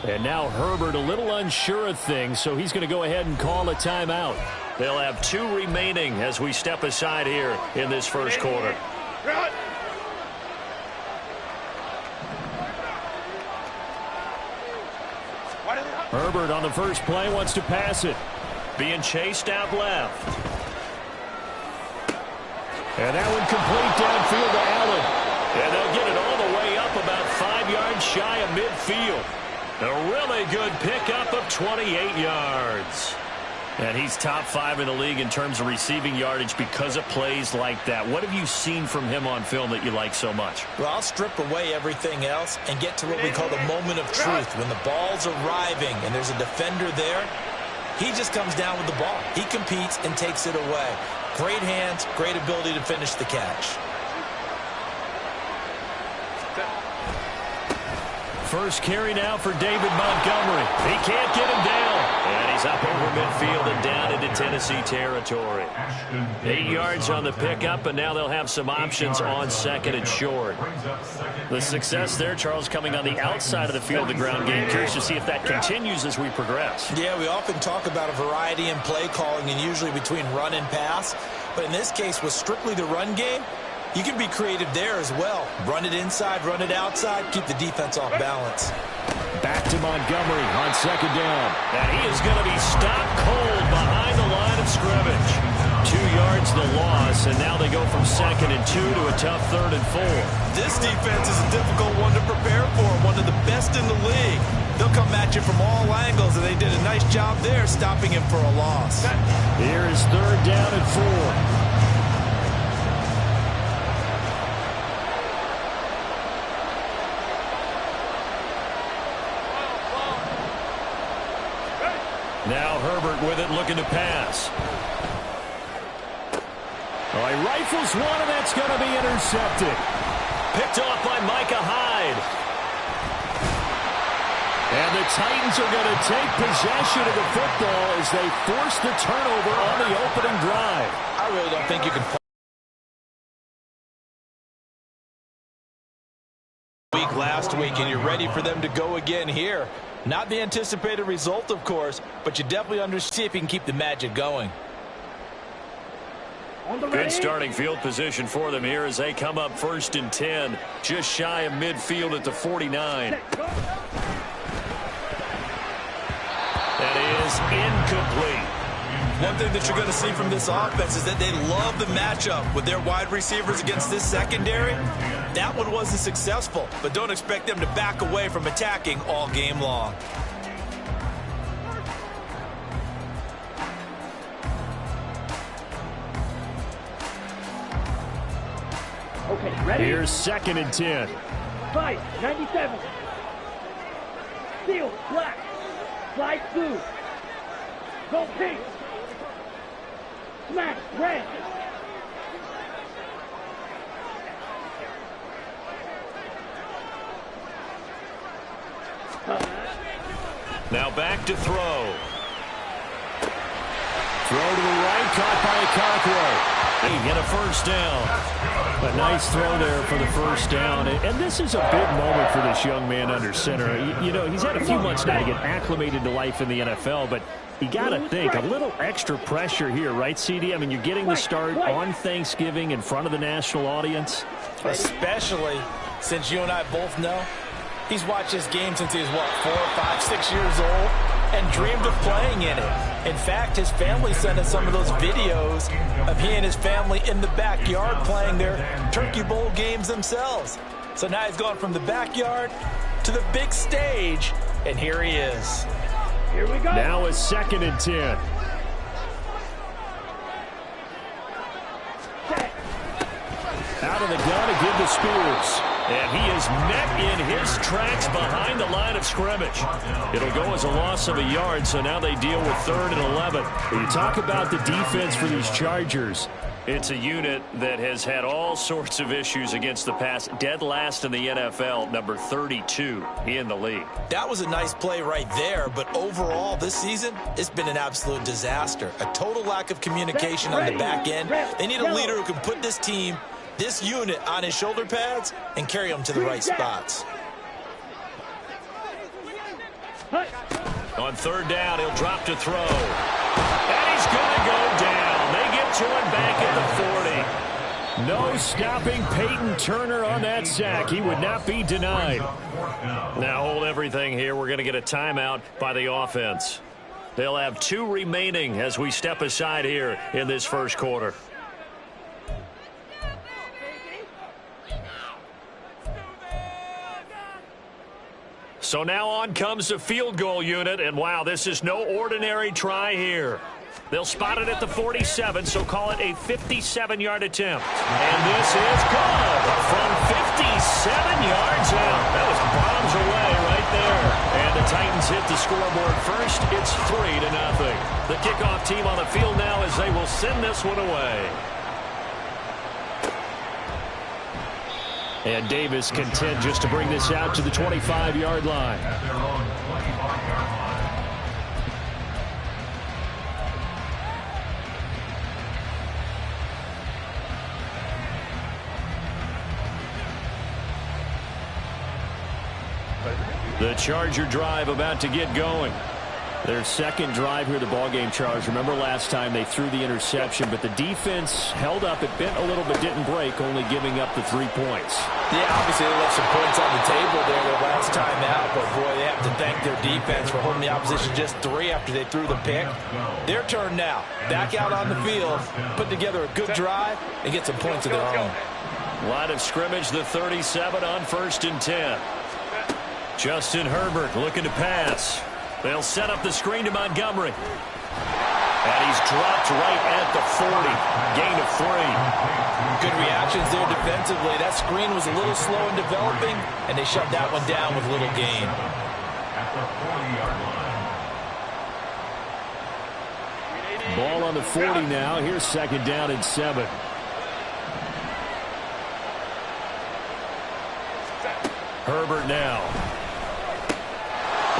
And now Herbert a little unsure of things, so he's going to go ahead and call a timeout. They'll have 2 remaining as we step aside here in this first quarter. Herbert on the first play wants to pass it. Being chased out left. And that one complete downfield to Allen. And they'll get it all the way up about 5 yards shy of midfield. A really good pickup of 28 yards. And he's top 5 in the league in terms of receiving yardage because of plays like that. What have you seen from him on film that you like so much? Well, I'll strip away everything else and get to what we call the moment of truth. When the ball's arriving and there's a defender there, he just comes down with the ball. He competes and takes it away. Great hands, great ability to finish the catch. First carry now for David Montgomery. He can't get him down. And he's up over midfield and down into Tennessee territory. 8 yards on the pickup, and now they'll have some options on 2nd and short. The success there, Charles, coming on the outside of the field, the ground game. Curious to see if that continues as we progress. Yeah, we often talk about a variety in play calling and usually between run and pass. But in this case, with strictly the run game, you can be creative there as well. Run it inside, run it outside, keep the defense off balance. Back to Montgomery on 2nd down. And he is going to be stopped cold behind the line of scrimmage. 2 yards the loss, and now they go from 2nd and 2 to a tough 3rd and 4. This defense is a difficult one to prepare for, one of the best in the league. They'll come at you from all angles, and they did a nice job there stopping him for a loss. Here is 3rd down and 4. Now Herbert with it, looking to pass. Oh, he rifles one, and that's going to be intercepted. Picked off by Micah Hyde. And the Titans are going to take possession of the football as they force the turnover on the opening drive. I really don't think you can last week, and you're ready for them to go again here. Not the anticipated result, of course, but you definitely understand if you can keep the magic going. Good starting field position for them here as they come up 1st and 10, just shy of midfield at the 49. That is incomplete. One thing that you're going to see from this offense is that they love the matchup with their wide receivers against this secondary. That one wasn't successful, but don't expect them to back away from attacking all game long. Okay, ready? Here's 2nd and 10. Fight, 97. Steel, black. Slide blue. Go pink. Smash, red. Now back to throw. Throw to the right, caught by Okonkwo. He get a 1st down. A nice throw there for the 1st down. And this is a big moment for this young man under center. You know, he's had a few months now to get acclimated to life in the NFL, but you got to think, a little extra pressure here, right, CD? I mean, you're getting the start on Thanksgiving in front of the national audience. Especially since you and I both know he's watched this game since he was, what, 4, 5, 6 years old, and dreamed of playing in it. In fact, his family sent us some of those videos of he and his family in the backyard playing their Turkey Bowl games themselves. So now he's gone from the backyard to the big stage, and here he is. Here we go. Now it's 2nd and 10. Out of the gun again to Spears. And he is met in his tracks behind the line of scrimmage. It'll go as a loss of a yard, so now they deal with 3rd and 11. When you talk about the defense for these Chargers, it's a unit that has had all sorts of issues against the pass. Dead last in the NFL, number 32 in the league. That was a nice play right there, but overall this season, it's been an absolute disaster. A total lack of communication on the back end. They need a leader who can put this team, this unit, on his shoulder pads and carry them to the right spots. On third down, he'll drop to throw. And he's going to go down. They get to him back at the 40. No stopping Peyton Turner on that sack. He would not be denied. Now hold everything here. We're going to get a timeout by the offense. They'll have 2 remaining as we step aside here in this first quarter. So now on comes the field goal unit, and wow, this is no ordinary try here. They'll spot it at the 47, so call it a 57-yard attempt. And this is good from 57 yards out. That was bombs away right there. And the Titans hit the scoreboard first. It's 3-0. The kickoff team on the field now as they will send this one away. And Davis content just to bring this out to the 25-yard line. The Charger drive about to get going. Their second drive here, the ballgame, Charles. Remember last time they threw the interception, but the defense held up. It bent a little but didn't break, only giving up the 3 points. Yeah, obviously they left some points on the table there their last time out, but boy, they have to thank their defense for holding the opposition just 3 after they threw the pick. Their turn now. Back out on the field, put together a good drive, and get some points of their own. Line of scrimmage, the 37 on 1st and 10. Justin Herbert looking to pass. They'll set up the screen to Montgomery. And he's dropped right at the 40. Gain of 3. Good reactions there defensively. That screen was a little slow in developing, and they shut that one down with little gain. Ball on the 40 now. Here's 2nd down and 7. Herbert now.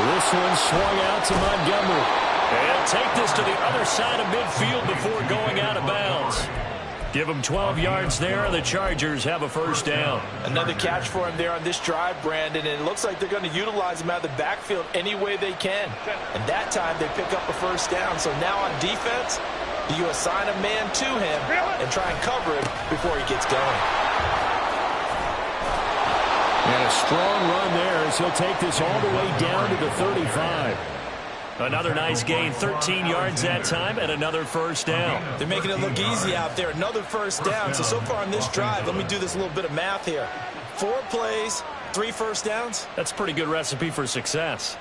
This one swung out to Montgomery. And take this to the other side of midfield before going out of bounds. Give them 12 yards there, and the Chargers have a 1st down. Another catch for him there on this drive, Brandon, and it looks like they're going to utilize him out of the backfield any way they can. And that time they pick up a 1st down. So now on defense, you assign a man to him and try and cover him before he gets going. And a strong run there as he'll take this all the way down to the 35. Another nice gain, 13 yards that time, and another 1st down. They're making it look easy out there. Another 1st down. So far on this drive, let me do this little bit of math here. 4 plays, 3 1st downs. That's a pretty good recipe for success.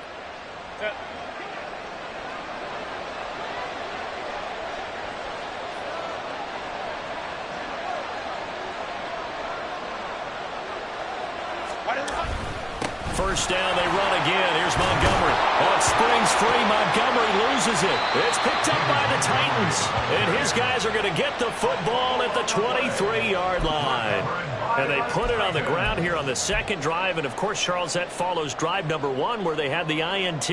First down, they run again. Here's Montgomery. On springs free, Montgomery loses it. It's picked up by the Titans. And his guys are going to get the football at the 23-yard line. And they put it on the ground here on the 2nd drive. And, of course, Charles, that follows drive number 1 where they had the INT.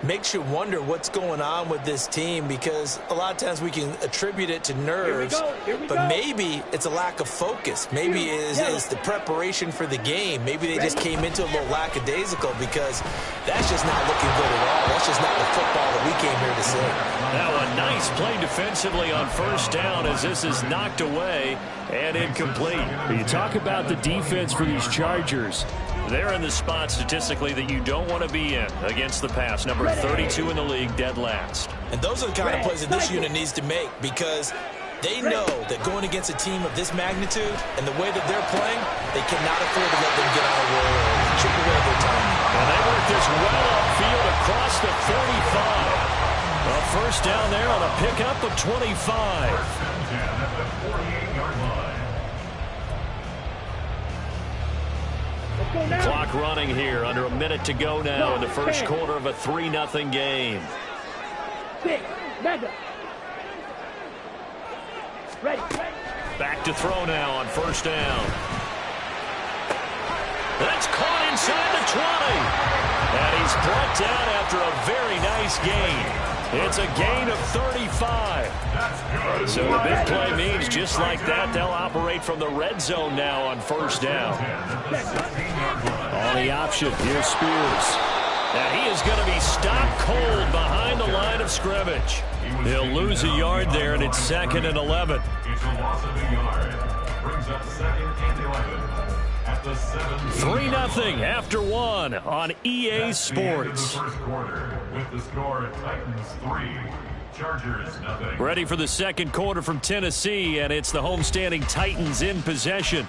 Makes you wonder what's going on with this team, because a lot of times we can attribute it to nerves, but maybe it's a lack of focus. Maybe it's the preparation for the game. Maybe they just came into a little lackadaisical, because that's just not looking good at all. That's just not the football that we came here to see. Now a nice play defensively on 1st down as this is knocked away and incomplete. You talk about the defense for these Chargers. They're in the spot statistically that you don't want to be in against the pass. Number 32 in the league, dead last. And those are the kind of plays that this unit needs to make, because they know that going against a team of this magnitude and the way that they're playing, they cannot afford to let them get on a roll and chip away their time. And they work this well upfield across the 45. A 1st down there on a pickup of 25. Clock running here, under a minute to go now in the first quarter of a 3-0 game. 6, Mega. Ready. Back to throw now on 1st down. That's caught inside the 20. And he's brought down after a very nice gain. It's a gain of 35. So the big play means just like that, they'll operate from the red zone now on 1st down. On the option, here's Spears. And he is going to be stopped cold behind the line of scrimmage. He'll lose a yard there, and it's 2nd and 11. It's a loss of a yard. Brings up 2nd and 11 at the 7. 3-0 after 1 on EA Sports. First quarter with the score Titans 3, Chargers 0. Ready for the second quarter from Tennessee, and it's the homestanding Titans in possession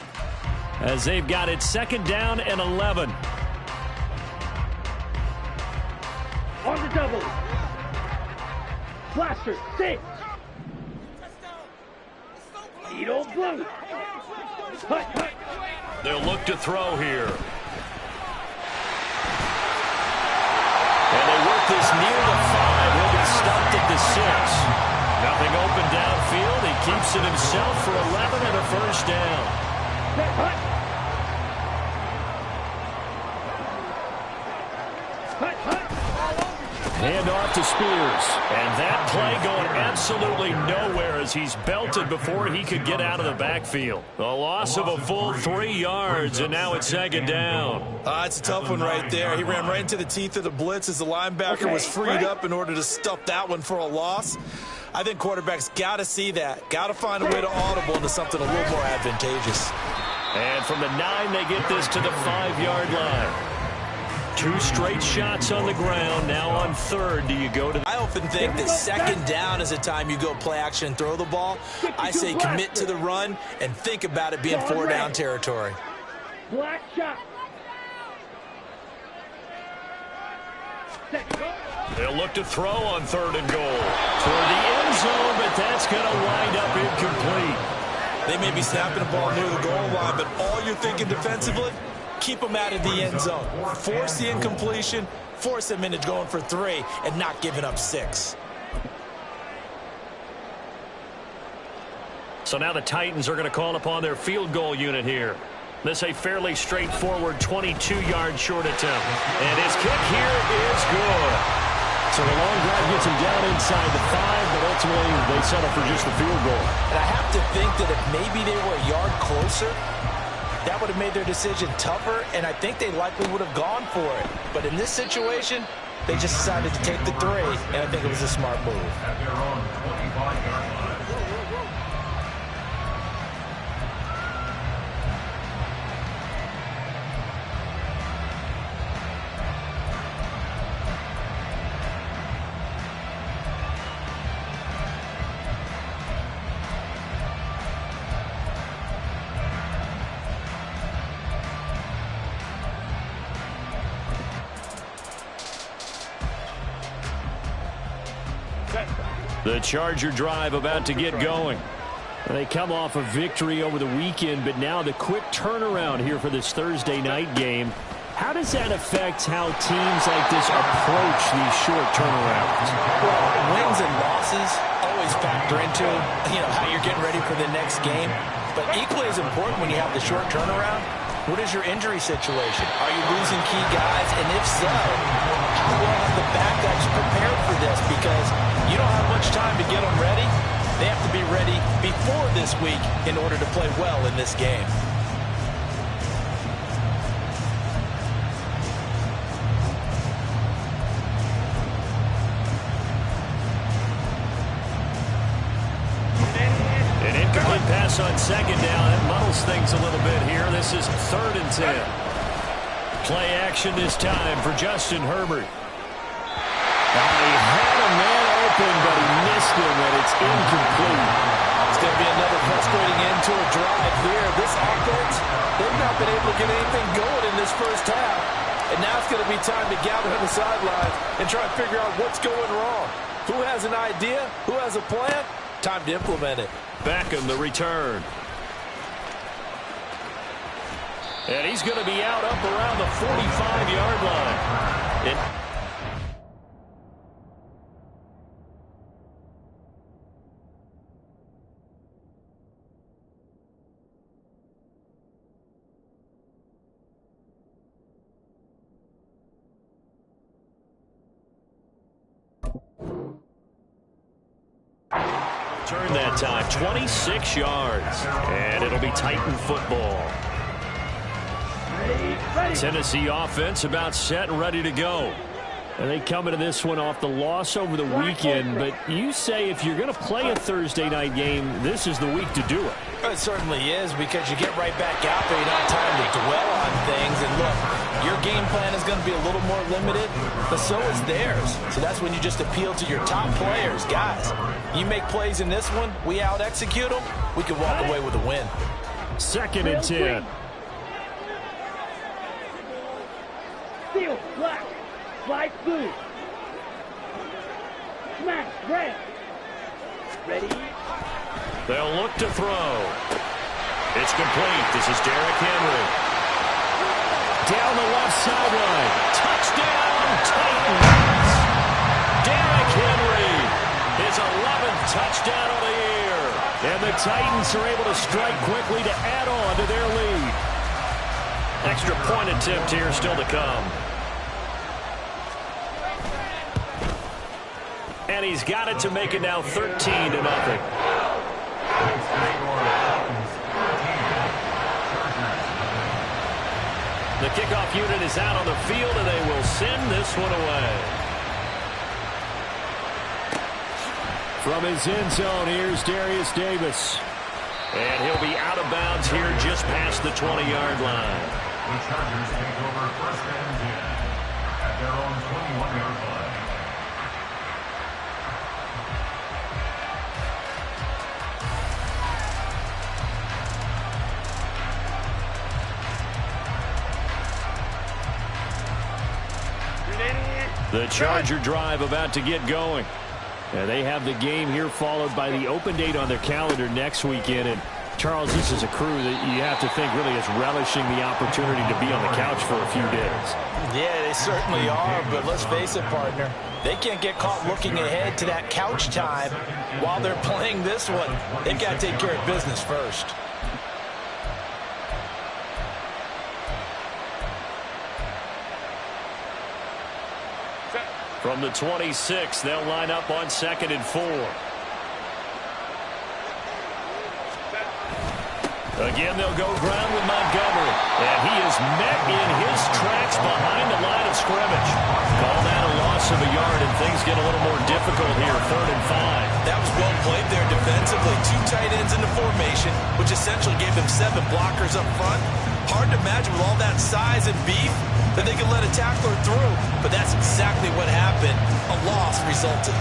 as they've got it 2nd down and 11. On the double. Blaster, 6. Needle blue. Hut, hut. They'll look to throw here. And they work this near the 5. He'll be stopped at the 6. Nothing open downfield. He keeps it himself for 11 and a first down. Hut. Hut, hut. Hand off to Spears. And that play going absolutely nowhere as he's belted before he could get out of the backfield. A loss of a full 3 yards, and now it's 2nd down. It's a tough one right there. He ran right into the teeth of the blitz as the linebacker was freed up in order to stuff that one for a loss. I think quarterbacks got to see that. Got to find a way to audible into something a little more advantageous. And from the 9, they get this to the 5-yard line. 2 straight shots on the ground. Now on 3rd, do you go to... I often think that 2nd down is the time you go play action and throw the ball. I say commit to the run and think about it being 4-down territory. Black shot. They'll look to throw on 3rd and goal. Toward the end zone, but that's going to wind up incomplete. They may be snapping the ball near the goal line, but all you're thinking defensively, keep them out of the end zone. Force the incompletion, force them into going for 3, and not giving up 6. So now the Titans are going to call upon their field goal unit here. This a fairly straightforward 22-yard short attempt. And his kick here is good. So the long drive gets him down inside the 5, but ultimately they settle for just the field goal. And I have to think that if maybe they were a yard closer, that would have made their decision tougher, and I think they likely would have gone for it. But in this situation, they just decided to take the 3, and I think it was a smart move. At their own 25-yard line. The Charger drive about to get going. They come off a victory over the weekend, but now the quick turnaround here for this Thursday night game. How does that affect how teams like this approach these short turnarounds? Well, wins and losses always factor into, how you're getting ready for the next game. But equally as important when you have the short turnaround, what is your injury situation? Are you losing key guys? And if so, how well have the backups prepared for this? Because you don't have much time to get them ready. They have to be ready before this week in order to play well in this game. An incomplete pass on 2nd down. That muddles things a little bit here. This is 3rd and 10. Play action this time for Justin Herbert. He had a man open, but he missed him, and it's incomplete. It's going to be another frustrating end to a drive here. This offense, they've not been able to get anything going in this first half. And now it's going to be time to gather on the sidelines and try and figure out what's going wrong. Who has an idea? Who has a plan? Time to implement it. Beckham, the return. And he's going to be out up around the 45-yard line. Turn that time, 26 yards. And it'll be Titan football. Ready. Tennessee offense about set and ready to go. And they come into this one off the loss over the weekend, but you say if you're going to play a Thursday night game, this is the week to do it. It certainly is, because you get right back out there. You don't have time to dwell on things. And look, your game plan is going to be a little more limited, but so is theirs. So that's when you just appeal to your top players. Guys, you make plays in this one, we out-execute them, we can walk away with a win. 2nd and 10. Steal, black, slide blue. Smash, red. Ready? They'll look to throw. It's complete. This is Derrick Henry. Down the left sideline. Touchdown, Titans. Derrick Henry. His 11th touchdown of the year. And the Titans are able to strike quickly to add on to their lead. Extra point attempt here still to come. And he's got it to make it now 13-0. The kickoff unit is out on the field, and they will send this one away. From his end zone, here's Darius Davis. And he'll be out of bounds here just past the 20-yard line. The Chargers take over 1st and 10 at their own 21-yard line. The Charger drive about to get going. And they have the game here followed by the open date on their calendar next weekend. And Charles, this is a crew that you have to think really is relishing the opportunity to be on the couch for a few days. Yeah, they certainly are, but let's face it, partner. They can't get caught looking ahead to that couch time while they're playing this one. They've got to take care of business first. From the 26, they'll line up on 2nd and 4. Again, they'll go ground with Montgomery. And he is met in his tracks behind the line of scrimmage. Call that a loss of a yard, and things get a little more difficult here, 3rd and 5. That was well played there defensively. 2 tight ends in the formation, which essentially gave them 7 blockers up front. Hard to imagine with all that size and beef that they could let a tackler through, but that's exactly what happened. A loss resulted.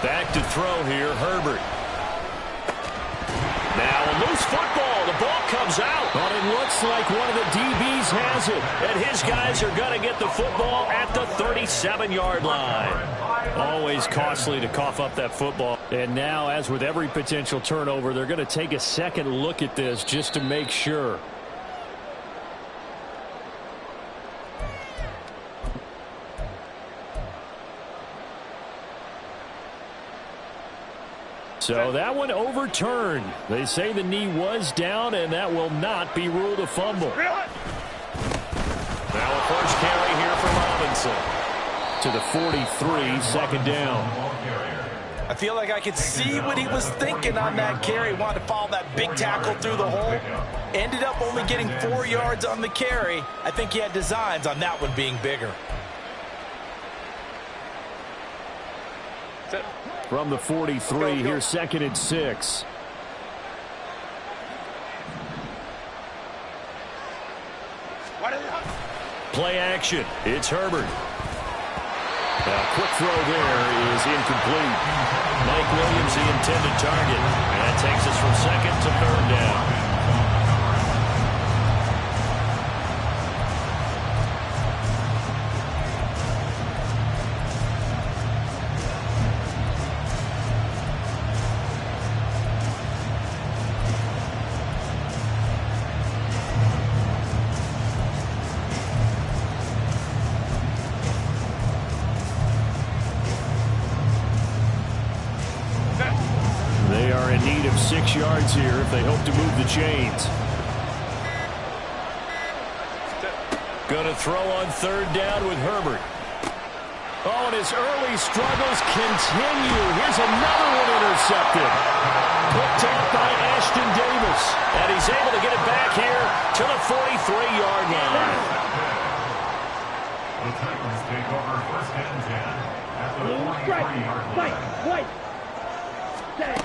Back to throw here, Herbert. Now a loose football. The ball comes out. But it looks like one of the DBs has it. And his guys are going to get the football at the 37-yard line. Always costly to cough up that football. And now, as with every potential turnover, they're going to take a second look at this just to make sure. So that one overturned. They say the knee was down, and that will not be ruled a fumble. Now a first carry here for Robinson. To the 43, 2nd down. I feel like I could see what he was thinking on that carry. Wanted to follow that big tackle through the hole. Ended up only getting 4 yards on the carry. I think he had designs on that one being bigger. From the 43, here's 2nd and 6. Play action. It's Herbert. A quick throw there is incomplete. Mike Williams, the intended target. And that takes us from 2nd to 3rd down. They are in need of 6 yards here if they hope to move the chains. Going to throw on 3rd down with Herbert. Oh, and his early struggles continue. Here's another one intercepted. Picked off by Ashton Davis. And he's able to get it back here to the 43-yard line. over 1st and 10 at the 43-yard line. White. Set.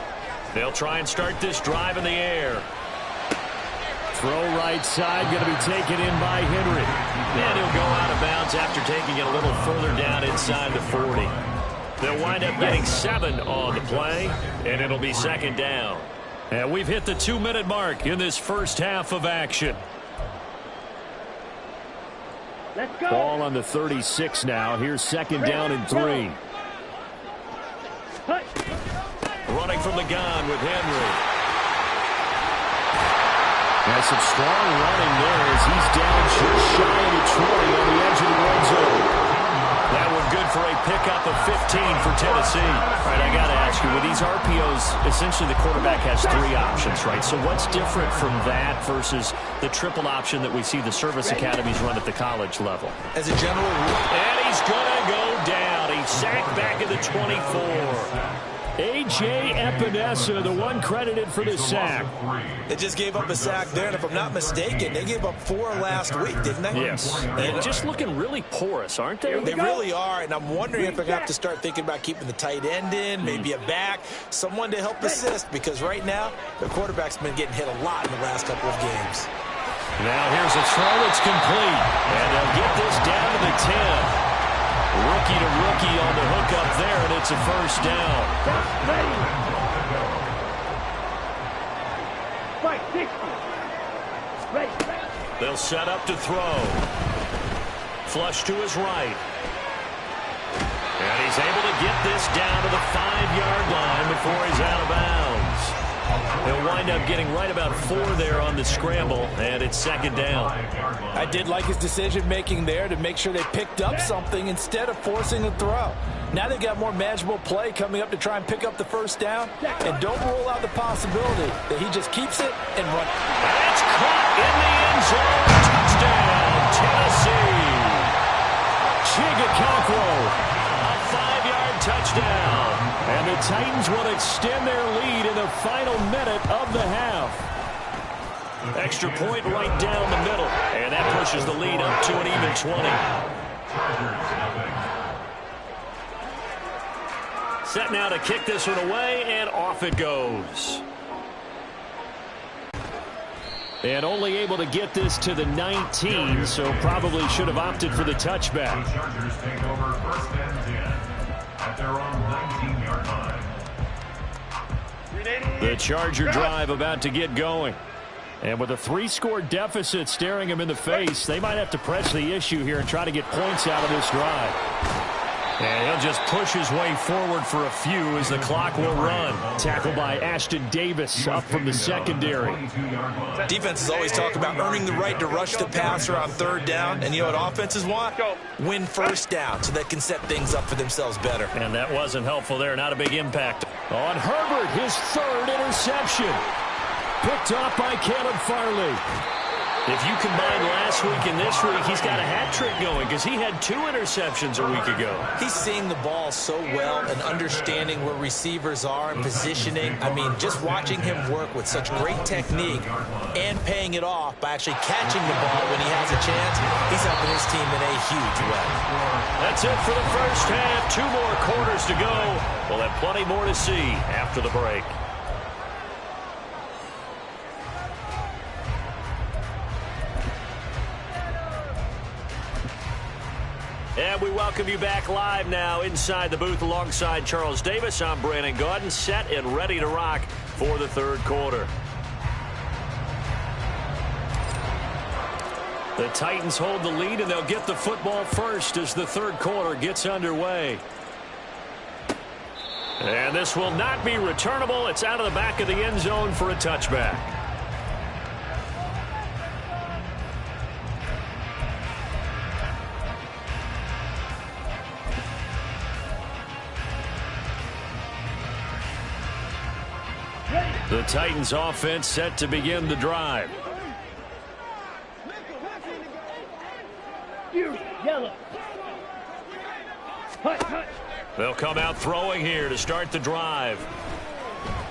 They'll try and start this drive in the air. Throw right side, going to be taken in by Henry. And he'll go out of bounds after taking it a little further down inside the 40. They'll wind up getting 7 on the play, and it'll be 2nd down. And we've hit the 2-minute mark in this first half of action. Let's go. Ball on the 36 now. Here's 2nd down and 3. Running from the gun with Henry. Has some strong running there as he's down just shy of the 20 on the edge of the red zone. That one good for a pickup of 15 for Tennessee. All right, I got to ask you, with these RPOs, essentially the quarterback has 3 options, right? So what's different from that versus the triple option that we see the service academies run at the college level? As a general rule. And he's going to go down. He's sacked back at the 24. A.J. Epinesa, the one credited for the sack. They just gave up a sack there, and if I'm not mistaken, they gave up 4 last week, didn't they? Yes. And just looking really porous, aren't they? They really are, and I'm wondering if they're going to have to start thinking about keeping the tight end in, maybe a back, someone to help assist, because right now, the quarterback's been getting hit a lot in the last couple of games. Now here's a throw that's complete, and they'll get this down to the 10. Rookie to rookie on the hook up there, and it's a 1st down. Ready. Fight 60. Ready. They'll set up to throw. Flush to his right. And he's able to get this down to the 5-yard line before he's out of bounds. He'll wind up getting right about 4 there on the scramble, and it's 2nd down. I did like his decision-making there to make sure they picked up something instead of forcing a throw. Now they've got more manageable play coming up to try and pick up the 1st down, and don't rule out the possibility that he just keeps it and runs. That's caught in the end zone. Touchdown, Tennessee. Chigakokwo, a 5-yard touchdown. And the Titans will extend their lead in the final minute of the half. Extra point right down the middle. And that pushes the lead up to an even 20. Set now to kick this one away, and off it goes. And only able to get this to the 19, so probably should have opted for the touchback. The Chargers take over 1st and 10 at their own 19-yard line. The Charger drive about to get going. And with a 3-score deficit staring him in the face, they might have to press the issue here and try to get points out of this drive. And he'll just push his way forward for a few as the clock will run. Tackled by Ashton Davis up from the secondary. Defenses always talk about earning the right to rush the passer on 3rd down. And you know what offenses want? Win 1st down so they can set things up for themselves better. And that wasn't helpful there. Not a big impact. On Herbert, his 3rd interception. Picked off by Caleb Farley. If you combine last week and this week, he's got a hat trick going because he had 2 interceptions a week ago. He's seeing the ball so well and understanding where receivers are and positioning. I mean, just watching him work with such great technique and paying it off by actually catching the ball when he has a chance, he's helping his team in a huge way. That's it for the first half. 2 more quarters to go. We'll have plenty more to see after the break. And we welcome you back live now inside the booth alongside Charles Davis. I'm Brandon Gaudin, set and ready to rock for the 3rd quarter. The Titans hold the lead, and they'll get the football first as the 3rd quarter gets underway. And this will not be returnable. It's out of the back of the end zone for a touchback. The Titans offense set to begin the drive. Yellow. They'll come out throwing here to start the drive.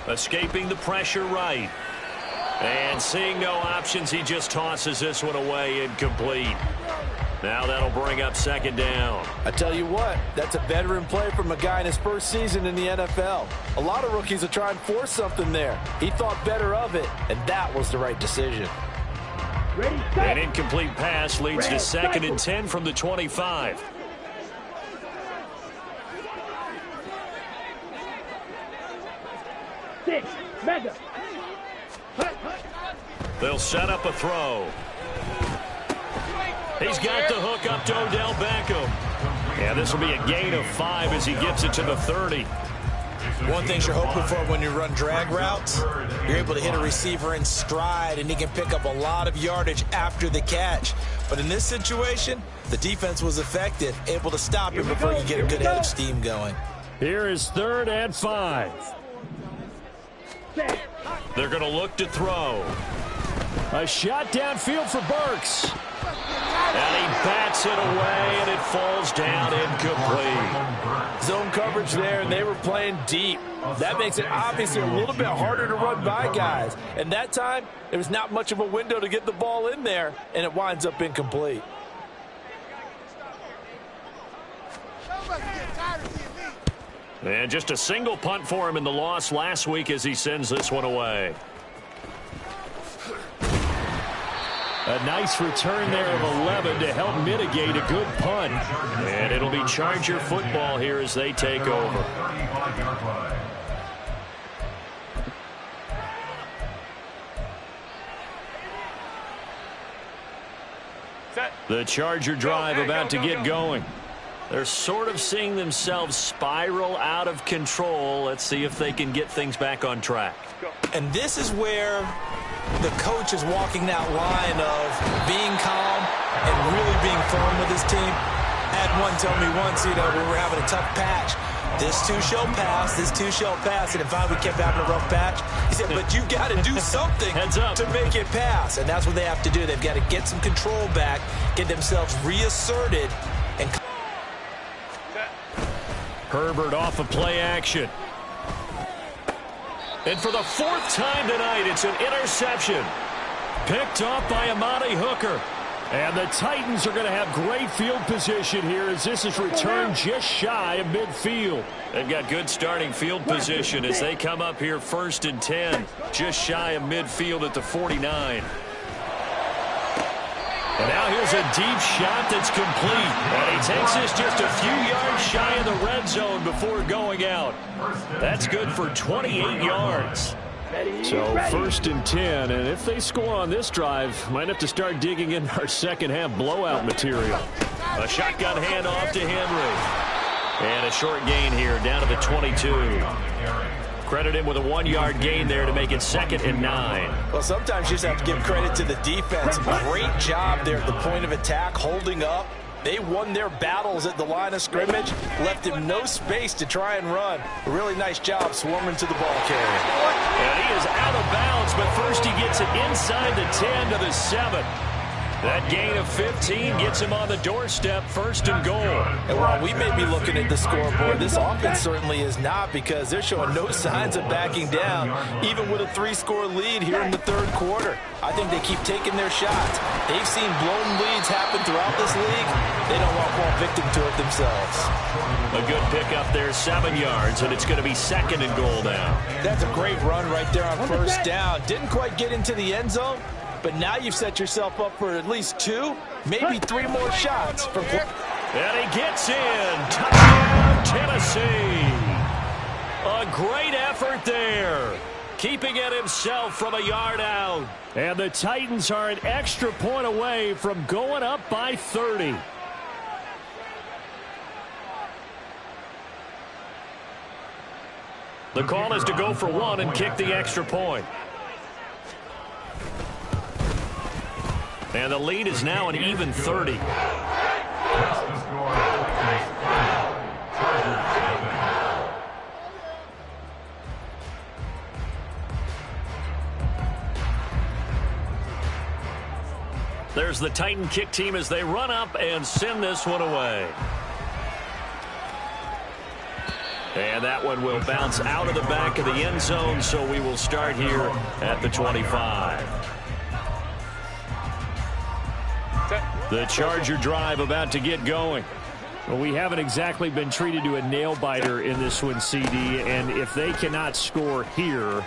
Escaping the pressure right. And seeing no options, he just tosses this one away incomplete. Now that'll bring up second down. I tell you what, that's a veteran play from a guy in his first season in the NFL. A lot of rookies will try and force something there. He thought better of it, and that was the right decision. Ready, An incomplete pass leads to 2nd and 10 from the 25. Six, mega. They'll set up a throw. He's got the hook up to Odell Beckham. Yeah, this will be a gain of 5 as he gets it to the 30. One thing you're hoping for when you run drag routes, you're able to hit a receiver in stride, and he can pick up a lot of yardage after the catch. But in this situation, the defense was effective, able to stop him before you get a good head of steam going. Here is 3rd and 5. They're going to look to throw. A shot downfield for Burks. And he bats it away, and it falls down incomplete. Zone coverage there, and they were playing deep. That makes it obviously a little bit harder to run by guys. And that time, there was not much of a window to get the ball in there, and it winds up incomplete. And just a single punt for him in the loss last week as he sends this one away. A nice return there of 11 to help mitigate a good punt. And it'll be Charger football here as they take over. The Charger drive about to get going. They're sort of seeing themselves spiral out of control. Let's see if they can get things back on track. And this is where the coach is walking that line of being calm and really being firm with his team. I had one tell me once, we were having a tough patch. This too shall pass, this too shall pass. And if we kept having a rough patch, he said, but you got to do something to make it pass. And that's what they have to do. They've got to get some control back, get themselves reasserted. And Herbert off of play action. And for the 4th time tonight, it's an interception. Picked off by Amani Hooker. And the Titans are going to have great field position here as this is returned just shy of midfield. They've got good starting field position as they come up here 1st and 10, just shy of midfield at the 49. And now here's a deep shot that's complete. And he takes this just a few yards shy of the red zone before going out. That's good for 28 yards. So 1st and 10, and if they score on this drive, might have to start digging in our second half blowout material. A shotgun handoff to Henry. And a short gain here down to the 22. Credit him with a 1-yard gain there to make it 2nd and 9. Well, sometimes you just have to give credit to the defense. Great job there at the point of attack, holding up. They won their battles at the line of scrimmage, left him no space to try and run. A really nice job swarming to the ball carrier. And he is out of bounds, but first he gets it inside the 10 to the 7. That gain of 15 gets him on the doorstep, 1st and goal. And while we may be looking at the scoreboard, this offense certainly is not, because they're showing no signs of backing down, even with a 3-score lead here in the 3rd quarter. I think they keep taking their shots. They've seen blown leads happen throughout this league. They don't want to fall victim to it themselves. A good pickup there, 7 yards, and it's going to be 2nd and goal now. That's a great run right there on 1st down. Didn't quite get into the end zone, but now you've set yourself up for at least 2, maybe 3 more shots. And he gets in. Touchdown, Tennessee. A great effort there. Keeping it himself from a yard out. And the Titans are an extra point away from going up by 30. The call is to go for 1 and kick the extra point. And the lead is now an even 30. There's the Titan kick team as they run up and send this one away. And that one will bounce out of the back of the end zone, so we will start here at the 25. The Charger drive about to get going. Well, we haven't exactly been treated to a nail-biter in this one, CD, and if they cannot score here,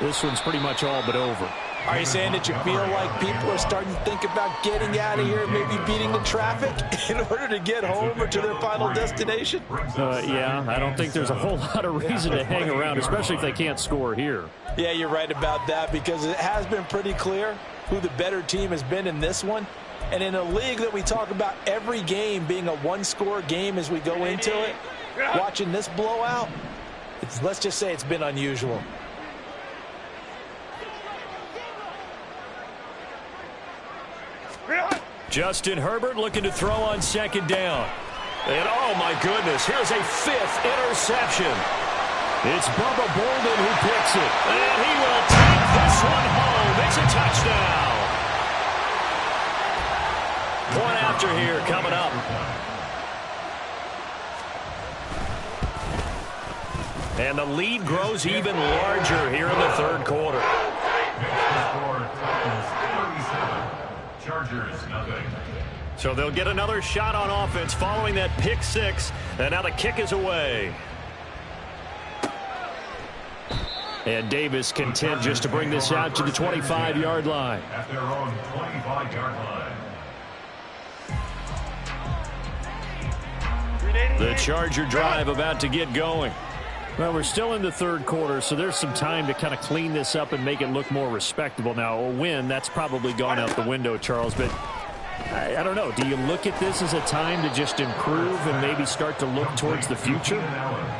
this one's pretty much all but over. Are you saying that you feel like people are starting to think about getting out of here, maybe beating the traffic in order to get home or to their final destination? Yeah, I don't think there's a whole lot of reason to hang around, especially if they can't score here. Yeah, you're right about that, because it has been pretty clear who the better team has been in this one. And in a league that we talk about every game being a one-score game as we go into it, watching this blowout, let's just say it's been unusual. Justin Herbert looking to throw on second down. And oh my goodness, here's a 5th interception. It's Bubba Bolden who picks it. And he will take this one home. It's a touchdown. Point after here coming up. And the lead grows even larger here in the third quarter. Chargers, nothing. So they'll get another shot on offense following that pick 6. And now the kick is away. And Davis content just to bring this out to the 25-yard line. At their own 25-yard line. The Charger drive about to get going. Well, we're still in the third quarter, so there's some time to kind of clean this up and make it look more respectable. Now, a win, that's probably gone out the window, Charles, but I don't know. Do you look at this as a time to just improve and maybe start to look towards the future?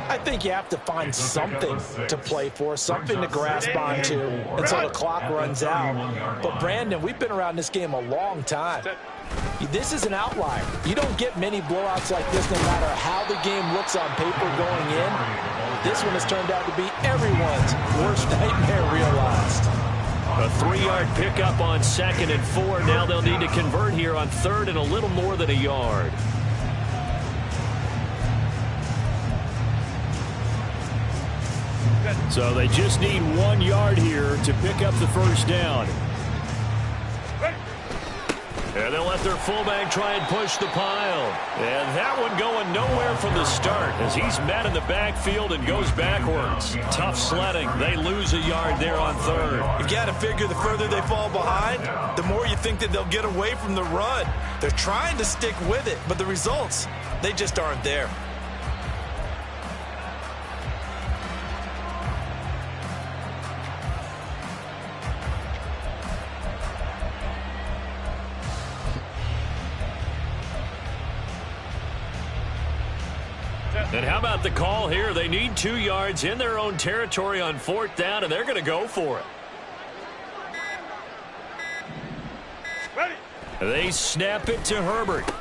I think you have to find something to play for, something to grasp onto until the clock runs out. But, Brandon, we've been around this game a long time. This is an outlier. You don't get many blowouts like this no matter how the game looks on paper going in. This one has turned out to be everyone's worst nightmare realized. A 3-yard pickup on 2nd and 4. Now they'll need to convert here on 3rd and a little more than a yard. So they just need 1 yard here to pick up the first down. And they'll let their fullback try and push the pile. And that one going nowhere from the start as he's met in the backfield and goes backwards. Tough sledding. They lose a yard there on 3rd. You've got to figure the further they fall behind, the more you think that they'll get away from the run. They're trying to stick with it, but the results, they just aren't there. And how about the call here? They need 2 yards in their own territory on 4th down, and they're going to go for it. They snap it to Herbert.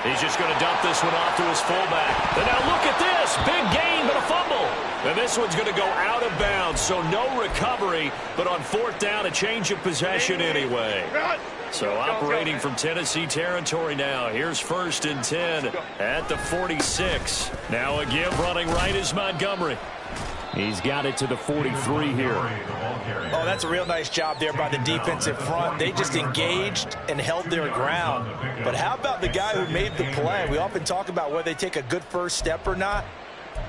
He's just going to dump this one off to his fullback. And now look at this. Big gain, but a fumble. And this one's going to go out of bounds, so no recovery. But on 4th down, a change of possession anyway. So operating from Tennessee territory now. Here's 1st and 10 at the 46. Now a give running right is Montgomery. He's got it to the 43 here. Oh, that's a real nice job there by the defensive front. They just engaged and held their ground. But how about the guy who made the play? We often talk about whether they take a good first step or not.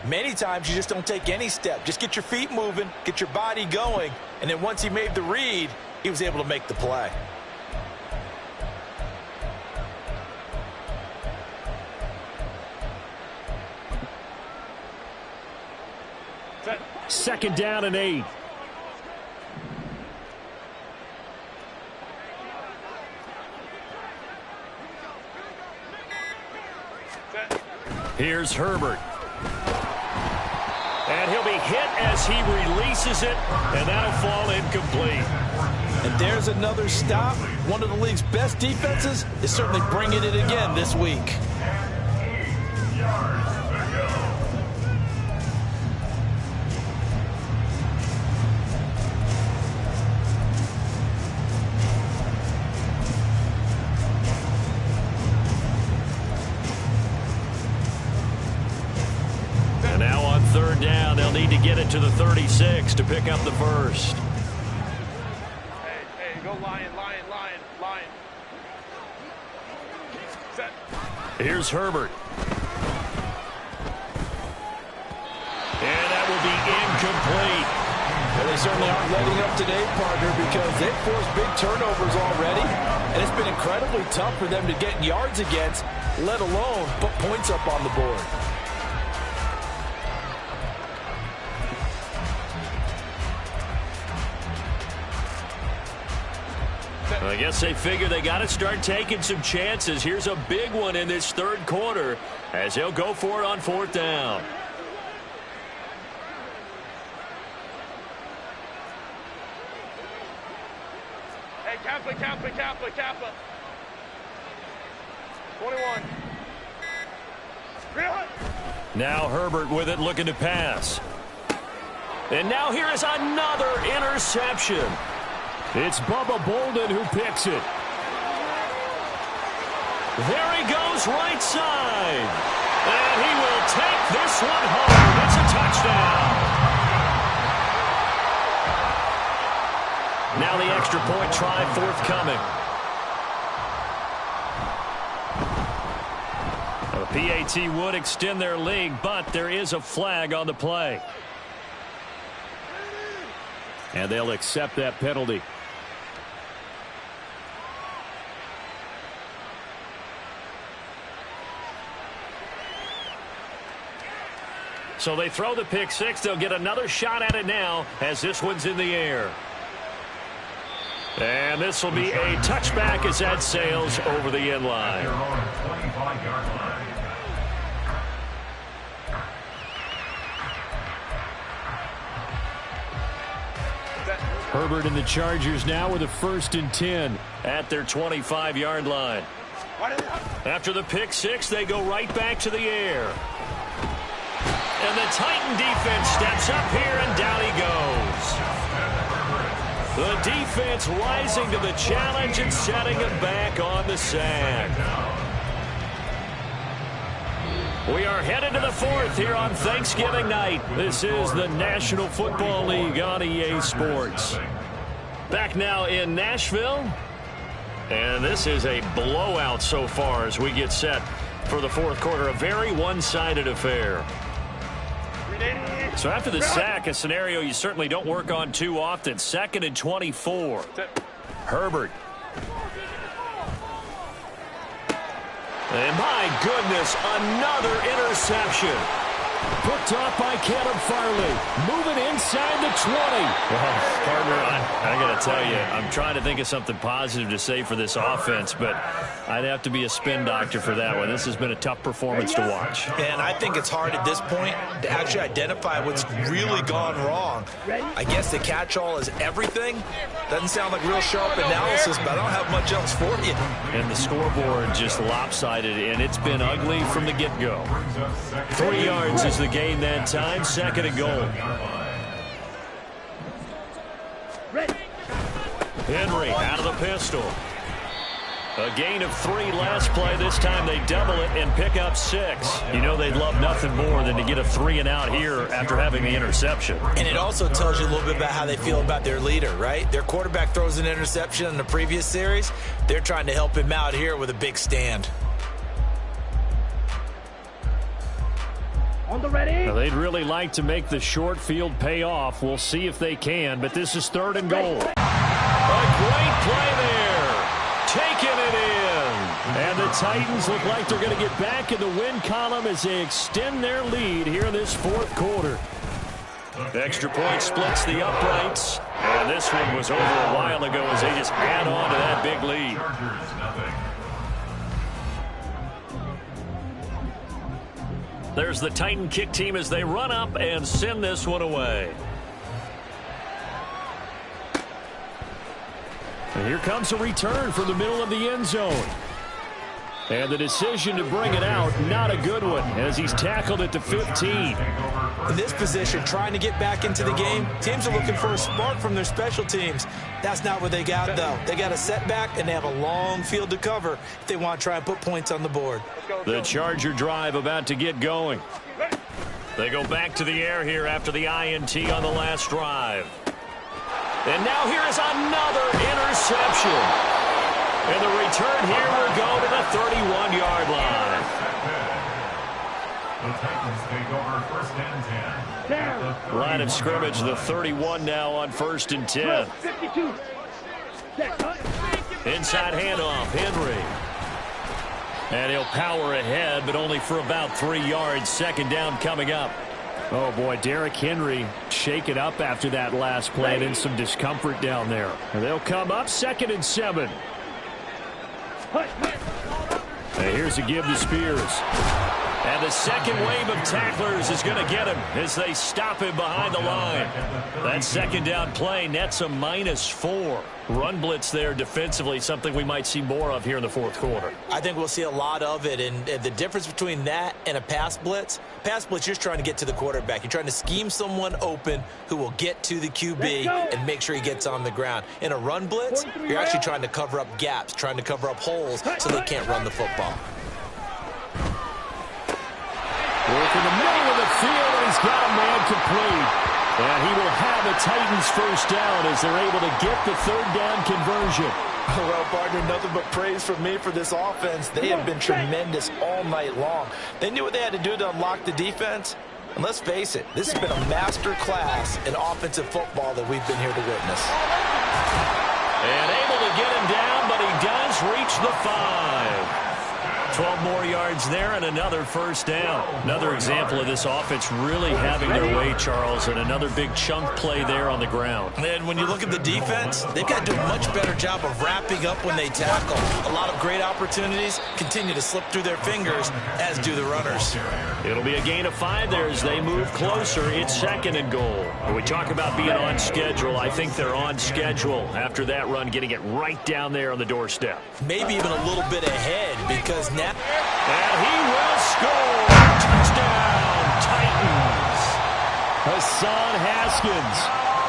Many times you just don't take any step. Just get your feet moving, get your body going, and then once he made the read, he was able to make the play. Second down and 8. Here's Herbert. And he'll be hit as he releases it, and that'll fall incomplete. And there's another stop. One of the league's best defenses is certainly bringing it again this week. And now on 3rd down, they'll need to get it to the 36 to pick up the first. Hey, go Lion, Lion, Lion, Lion. Here's Herbert. And that will be incomplete. Well, they certainly aren't letting up today, partner, because they've forced big turnovers already, and it's been incredibly tough for them to get yards against, let alone put points up on the board. I guess they figure they got to start taking some chances. Here's a big one in this third quarter as he'll go for it on 4th down. Hey, Kappa. 21. Now Herbert with it, looking to pass. And now here is another interception. It's Bubba Bolden who picks it. There he goes, right side. And he will take this one home. It's a touchdown. Now the extra point try forthcoming. The PAT would extend their lead, but there is a flag on the play. And they'll accept that penalty. So they throw the pick six. They'll get another shot at it now as this one's in the air. And this will be a touchback as that sails over the end line. Herbert and the Chargers now with a 1st and 10 at their 25-yard line. After the pick six, they go right back to the air. And the Titan defense steps up here, and down he goes. The defense rising to the challenge and setting him back on the sack. We are headed to the 4th here on Thanksgiving night. This is the National Football League on EA Sports. Back now in Nashville. And this is a blowout so far as we get set for the 4th quarter. A very one-sided affair. So after the sack, a scenario you certainly don't work on too often. 2nd and 24. Herbert. And my goodness, another interception. Picked off by Caleb Farley. Moving inside the 20. Well, partner, I got to tell you, I'm trying to think of something positive to say for this offense, but I'd have to be a spin doctor for that one. This has been a tough performance to watch. And I think it's hard at this point to actually identify what's really gone wrong. I guess the catch-all is everything. Doesn't sound like real sharp analysis, but I don't have much else for you. And the scoreboard just lopsided, and it's been ugly from the get-go. 3 yards is the gain that time. 2nd and goal. Henry out of the pistol. A gain of 3 last play. This time they double it and pick up 6. You know they'd love nothing more than to get a 3 and out here after having the interception. And it also tells you a little bit about how they feel about their leader, right? Their quarterback throws an interception in the previous series. They're trying to help him out here with a big stand. On the ready. Well, they'd really like to make the short field pay off. We'll see if they can, but this is 3rd and goal. A great play there. Taking it in. And the Titans look like they're going to get back in the win column as they extend their lead here in this 4th quarter. Extra point splits the uprights. And this one was over a while ago as they just add on to that big lead. There's the Titan kick team as they run up and send this one away. And here comes a return from the middle of the end zone. And the decision to bring it out, not a good one, as he's tackled at the 15. In this position, trying to get back into the game, teams are looking for a spark from their special teams. That's not what they got, though. They got a setback, and they have a long field to cover if they want to try and put points on the board. The Charger drive about to get going. They go back to the air here after the INT on the last drive. And now here is another interception. And the return here will go to the 31-yard line. The Titans take over first and 10. Line of scrimmage, the 31 now on first and 10. 52. Inside handoff, Henry. And he'll power ahead, but only for about 3 yards. Second down coming up. Oh, boy, Derrick Henry shaken up after that last play and in some discomfort down there. And they'll come up 2nd and 7. And here's a give to Spears. And the second wave of tacklers is going to get him as they stop him behind the line. That second down play nets a -4. Run blitz there defensively, something we might see more of here in the fourth quarter. I think we'll see a lot of it, and the difference between that and a pass blitz, you're just trying to get to the quarterback. You're trying to scheme someone open who will get to the QB and make sure he gets on the ground. In a run blitz, you're actually trying to cover up gaps, trying to cover up holes so they can't run the football. Work in the middle of the field, and he's got a man complete. And he will have the Titans first down as they're able to get the third down conversion. Well, partner, nothing but praise from me for this offense. They have been tremendous all night long. They knew what they had to do to unlock the defense. And let's face it, this has been a master class in offensive football that we've been here to witness. And able to get him down, but he does reach the 5. 12 more yards there and another first down. Another example of this offense really having their way, Charles, and another big chunk play there on the ground. And when you look at the defense, they've got to do a much better job of wrapping up when they tackle. A lot of great opportunities continue to slip through their fingers, as do the runners. It'll be a gain of 5 there as they move closer. It's 2nd and goal. When we talk about being on schedule, I think they're on schedule after that run, getting it right down there on the doorstep. Maybe even a little bit ahead, because now... And he will score! Touchdown, Titans! Hassan Haskins,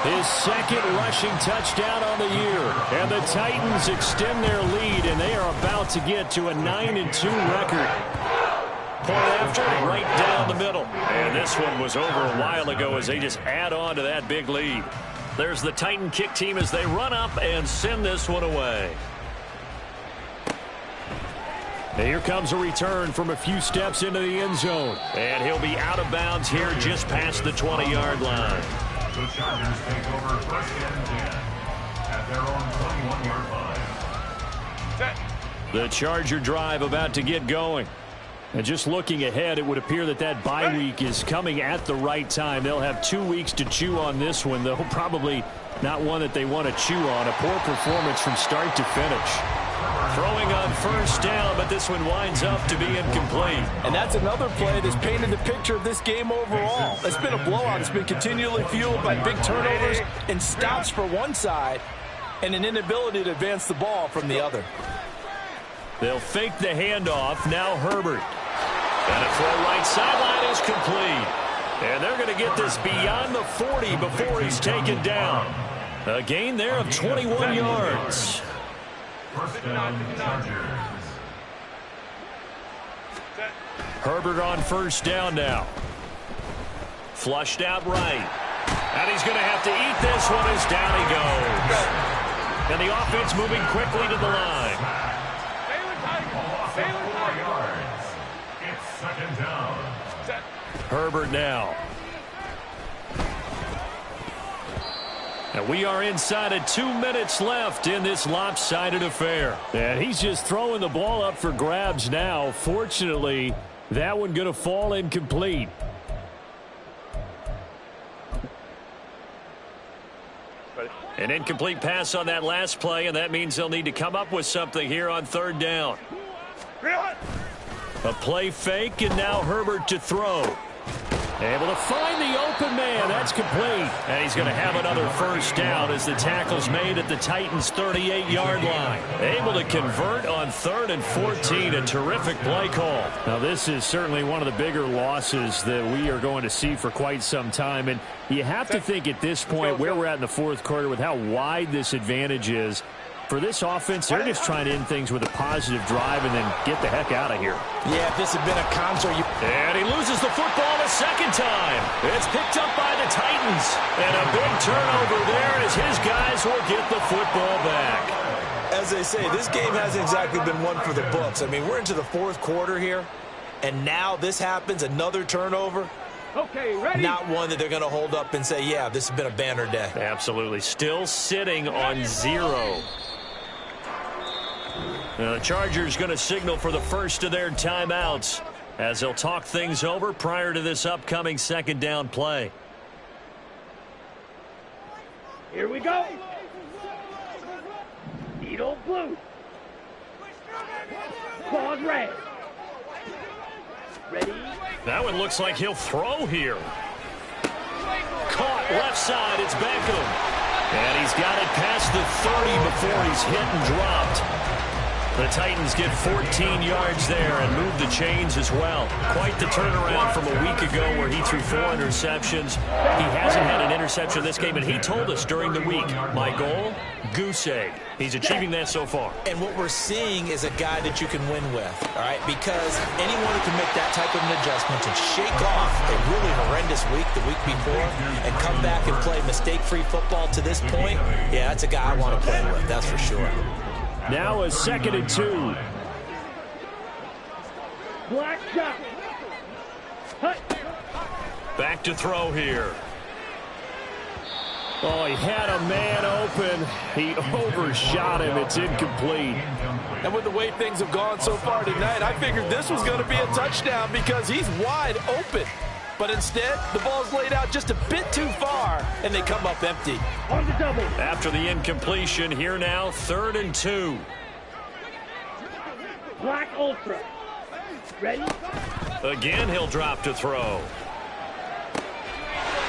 his 2nd rushing touchdown on the year. And the Titans extend their lead, and they are about to get to a 9-2 record. Point after, right down the middle. And this one was over a while ago as they just add on to that big lead. There's the Titan kick team as they run up and send this one away. And here comes a return from a few steps into the end zone. And he'll be out of bounds here just past the 20-yard line. The Chargers take over first and 10 at their own 21-yard line. The Charger drive about to get going. And just looking ahead, it would appear that that bye week is coming at the right time. They'll have 2 weeks to chew on this one, though probably not one that they want to chew on. A poor performance from start to finish. Throwing on first down, but this one winds up to be incomplete. And that's another play that's painted the picture of this game overall. It's been a blowout. It's been continually fueled by big turnovers and stops for one side and an inability to advance the ball from the other. They'll fake the handoff. Now Herbert. And a throw right sideline is complete. And they're going to get this beyond the 40 before he's taken down. A gain there of 21 yards. First down, Chargers. Herbert on first down now. Flushed out right. And he's going to have to eat this one as down he goes. And the offense moving quickly to the line. 4 yards. It's 2nd down. Herbert now. And we are inside of 2 minutes left in this lopsided affair. And he's just throwing the ball up for grabs now. Fortunately, that one going to fall incomplete. An incomplete pass on that last play, and that means they'll need to come up with something here on 3rd down. A play fake, and now Herbert to throw. Able to find the open man. That's complete. And he's going to have another first down as the tackle's made at the Titans' 38-yard line. Able to convert on 3rd and 14. A terrific play call. Now, this is certainly one of the bigger losses that we are going to see for quite some time. And you have to think at this point where we're at in the fourth quarter with how wide this advantage is. For this offense, they're just trying to end things with a positive drive and then get the heck out of here. Yeah, if this had been a concert. And he loses the football a second time. It's picked up by the Titans. And a big turnover there as his guys will get the football back. as they say, this game hasn't exactly been one for the books. I mean, we're into the fourth quarter here, and now this happens, another turnover. Okay, ready? Not one that they're going to hold up and say, yeah, this has been a banner day. Absolutely. Still sitting on 0. The Chargers going to signal for the first of their timeouts as they'll talk things over prior to this upcoming second down play. Here we go. Needle blue. Claws red. Ready? That one looks like he'll throw here. Caught left side. It's Beckham. And he's got it past the 30 before he's hit and dropped. The Titans get 14 yards there and move the chains as well. Quite the turnaround from a week ago where he threw 4 interceptions. He hasn't had an interception this game, and he told us during the week, my goal, goose egg. He's achieving that so far. And what we're seeing is a guy that you can win with, all right? Because anyone who can make that type of an adjustment and shake off a really horrendous week the week before and come back and play mistake-free football to this point, yeah, that's a guy I want to play with, that's for sure. Now a 2nd and 2. Black shot. Hut. Back to throw here. Oh, he had a man open. He overshot him. It's incomplete. And with the way things have gone so far tonight, I figured this was going to be a touchdown because he's wide open. But instead, the ball's laid out just a bit too far, and they come up empty. On the double. After the incompletion, here now, 3rd and 2. Black ultra. Ready? Again, he'll drop to throw.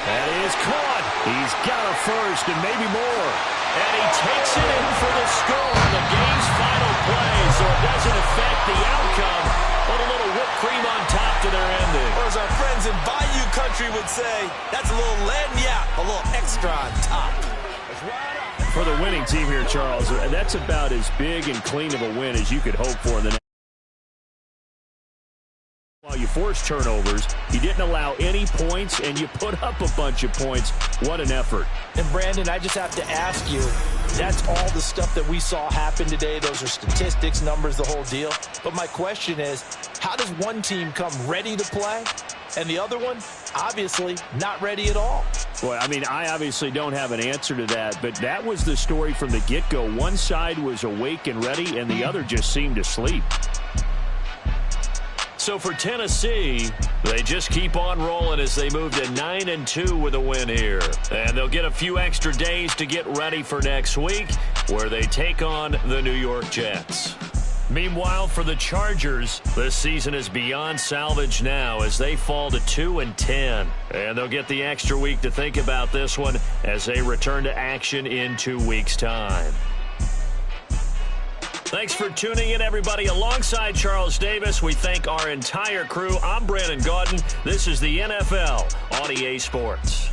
That is caught. He's got a first and maybe more. And he takes it in for the score on the game's final play, so it doesn't affect the outcome, but a little whipped cream on top to their ending. Or as our friends in Bayou Country would say, that's a little lagniappe, a little extra on top. For the winning team here, Charles, that's about as big and clean of a win as you could hope for in the next. While you force turnovers, you didn't allow any points, and you put up a bunch of points. What an effort. And, Brandon, I just have to ask you, that's all the stuff that we saw happen today. Those are statistics, numbers, the whole deal. But my question is, how does one team come ready to play, and the other one, obviously, not ready at all? Well, I mean, I obviously don't have an answer to that, but that was the story from the get-go. One side was awake and ready, and the other just seemed asleep. So for Tennessee, they just keep on rolling as they move to 9-2 with a win here. And they'll get a few extra days to get ready for next week, where they take on the New York Jets. Meanwhile, for the Chargers, this season is beyond salvage now as they fall to 2-10. And they'll get the extra week to think about this one as they return to action in 2 weeks' time. Thanks for tuning in, everybody. Alongside Charles Davis, we thank our entire crew. I'm Brandon Gaudin. This is the NFL on EA Sports.